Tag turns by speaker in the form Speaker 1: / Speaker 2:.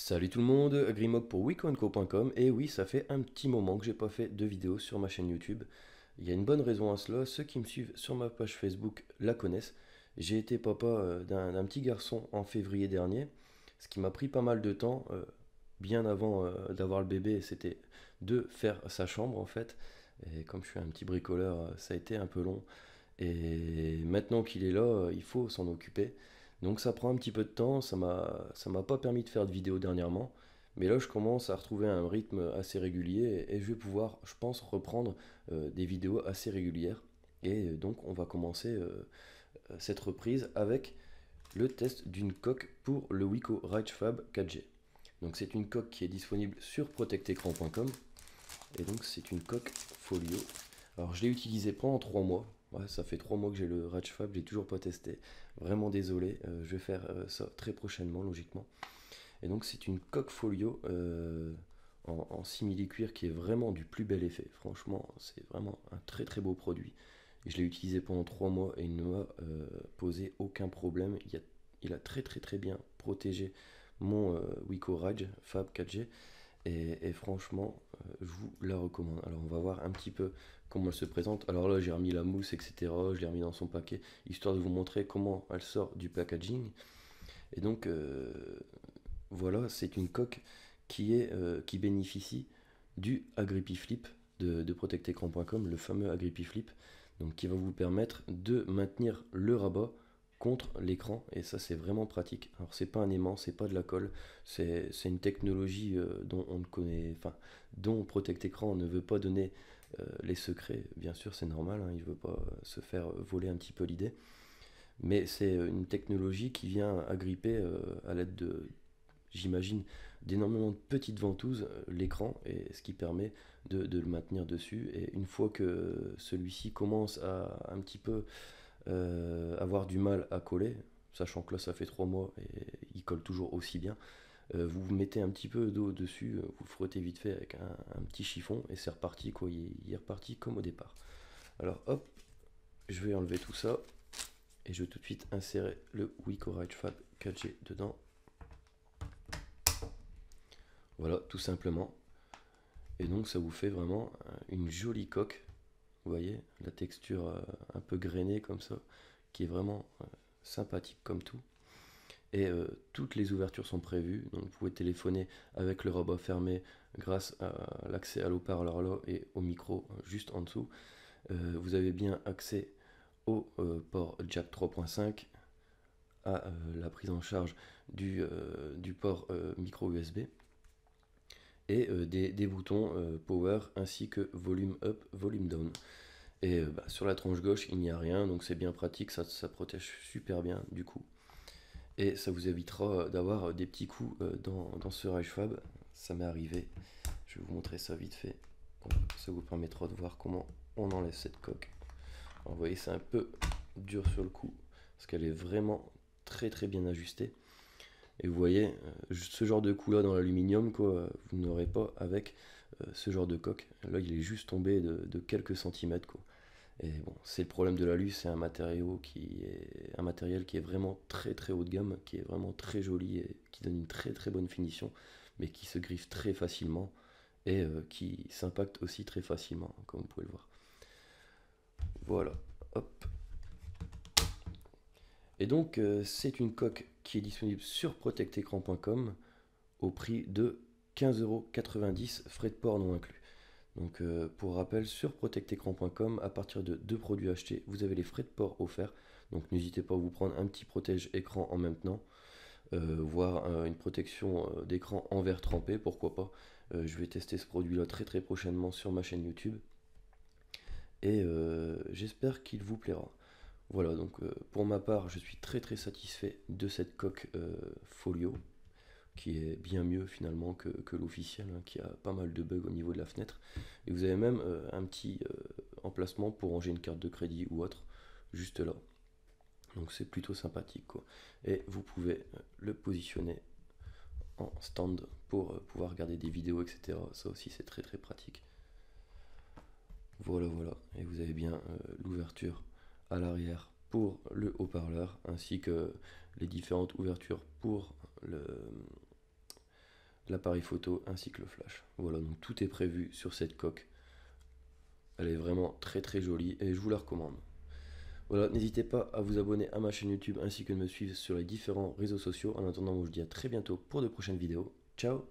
Speaker 1: Salut tout le monde, Grimoc pour wikonco.com. Et oui, ça fait un petit moment que j'ai pas fait de vidéo sur ma chaîne YouTube. Il y a une bonne raison à cela, ceux qui me suivent sur ma page Facebook la connaissent. J'ai été papa d'un petit garçon en février dernier, ce qui m'a pris pas mal de temps, bien avant d'avoir le bébé, c'était de faire sa chambre en fait. Et comme je suis un petit bricoleur, ça a été un peu long. Et maintenant qu'il est là, il faut s'en occuper. Donc ça prend un petit peu de temps, ça m'a pas permis de faire de vidéos dernièrement. Mais là, je commence à retrouver un rythme assez régulier et je vais pouvoir, je pense, reprendre des vidéos assez régulières. Et donc, on va commencer cette reprise avec le test d'une coque pour le Wiko Fab 4G. Donc, c'est une coque qui est disponible sur protectecran.com. Et donc, c'est une coque folio. Alors, je l'ai utilisée pendant 3 mois. Ouais, ça fait 3 mois que j'ai le Fab, je l'ai toujours pas testé. Vraiment désolé, je vais faire ça très prochainement, logiquement. Et donc c'est une coque folio en simili-cuir qui est vraiment du plus bel effet. Franchement, c'est vraiment un très très beau produit. Et je l'ai utilisé pendant 3 mois et il ne m'a posé aucun problème. Il a très très très bien protégé mon Wiko Fab 4G. Et franchement, je vous la recommande. Alors on va voir un petit peu comment elle se présente. Alors là, j'ai remis la mousse, etc. Je l'ai remis dans son paquet, histoire de vous montrer comment elle sort du packaging. Et donc, voilà, c'est une coque qui bénéficie du Agripiflip de protectecran.com, le fameux Agripiflip, donc qui va vous permettre de maintenir le rabat contre l'écran, et ça c'est vraiment pratique. Alors c'est pas un aimant, c'est pas de la colle, c'est une technologie dont on ne connaît, enfin dont Protect Écran ne veut pas donner les secrets. Bien sûr, c'est normal, hein, il veut pas se faire voler un petit peu l'idée, mais c'est une technologie qui vient agripper à l'aide de, j'imagine, d'énormément de petites ventouses l'écran, et ce qui permet de le maintenir dessus. Et une fois que celui-ci commence à un petit peu avoir du mal à coller, sachant que là ça fait 3 mois et il colle toujours aussi bien, vous mettez un petit peu d'eau dessus, vous le frottez vite fait avec un petit chiffon et c'est reparti quoi, il est reparti comme au départ. Alors hop, je vais enlever tout ça et je vais tout de suite insérer le Wiko Fab 4G dedans. Voilà, tout simplement. Et donc ça vous fait vraiment une jolie coque. Vous voyez, la texture un peu grainée comme ça, qui est vraiment sympathique comme tout. Et toutes les ouvertures sont prévues, donc vous pouvez téléphoner avec le robot fermé grâce à l'accès à l'eau-parleur là et au micro juste en dessous. Vous avez bien accès au port jack 3.5, à la prise en charge du port micro USB et des boutons power ainsi que volume up, volume down. Et sur la tranche gauche, il n'y a rien, donc c'est bien pratique, ça protège super bien du coup. Et ça vous évitera d'avoir des petits coups dans ce Fab. Ça m'est arrivé, je vais vous montrer ça vite fait. Ça vous permettra de voir comment on enlève cette coque. Alors, vous voyez, c'est un peu dur sur le coup, parce qu'elle est vraiment très très bien ajustée. Et vous voyez, ce genre de coup là dans l'aluminium, quoi, vous n'aurez pas avec ce genre de coque. Là, il est juste tombé de quelques centimètres, quoi. Et bon, c'est le problème de l'alu, c'est un matériel qui est vraiment très très haut de gamme, qui est vraiment très joli et qui donne une très très bonne finition, mais qui se griffe très facilement et qui s'impacte aussi très facilement, comme vous pouvez le voir. Voilà, hop. Et donc c'est une coque qui est disponible sur protectecran.com au prix de 15,90 €, frais de port non inclus. Donc pour rappel, sur protectecran.com, à partir de 2 produits achetés, vous avez les frais de port offerts. Donc n'hésitez pas à vous prendre un petit protège écran en même temps, voire une protection d'écran en verre trempé, pourquoi pas. Je vais tester ce produit là très très prochainement sur ma chaîne YouTube et j'espère qu'il vous plaira. Voilà, donc pour ma part, je suis très très satisfait de cette coque folio, qui est bien mieux finalement que l'officiel, hein, qui a pas mal de bugs au niveau de la fenêtre. Et vous avez même un petit emplacement pour ranger une carte de crédit ou autre, juste là. Donc c'est plutôt sympathique, quoi. Et vous pouvez le positionner en stand pour pouvoir regarder des vidéos, etc. Ça aussi c'est très très pratique. Voilà, voilà. Et vous avez bien l'ouverture à l'arrière pour le haut-parleur, ainsi que les différentes ouvertures pour l'appareil photo ainsi que le flash. Voilà, donc tout est prévu sur cette coque. Elle est vraiment très très jolie et je vous la recommande. Voilà, n'hésitez pas à vous abonner à ma chaîne YouTube ainsi que de me suivre sur les différents réseaux sociaux. En attendant, je vous dis à très bientôt pour de prochaines vidéos. Ciao!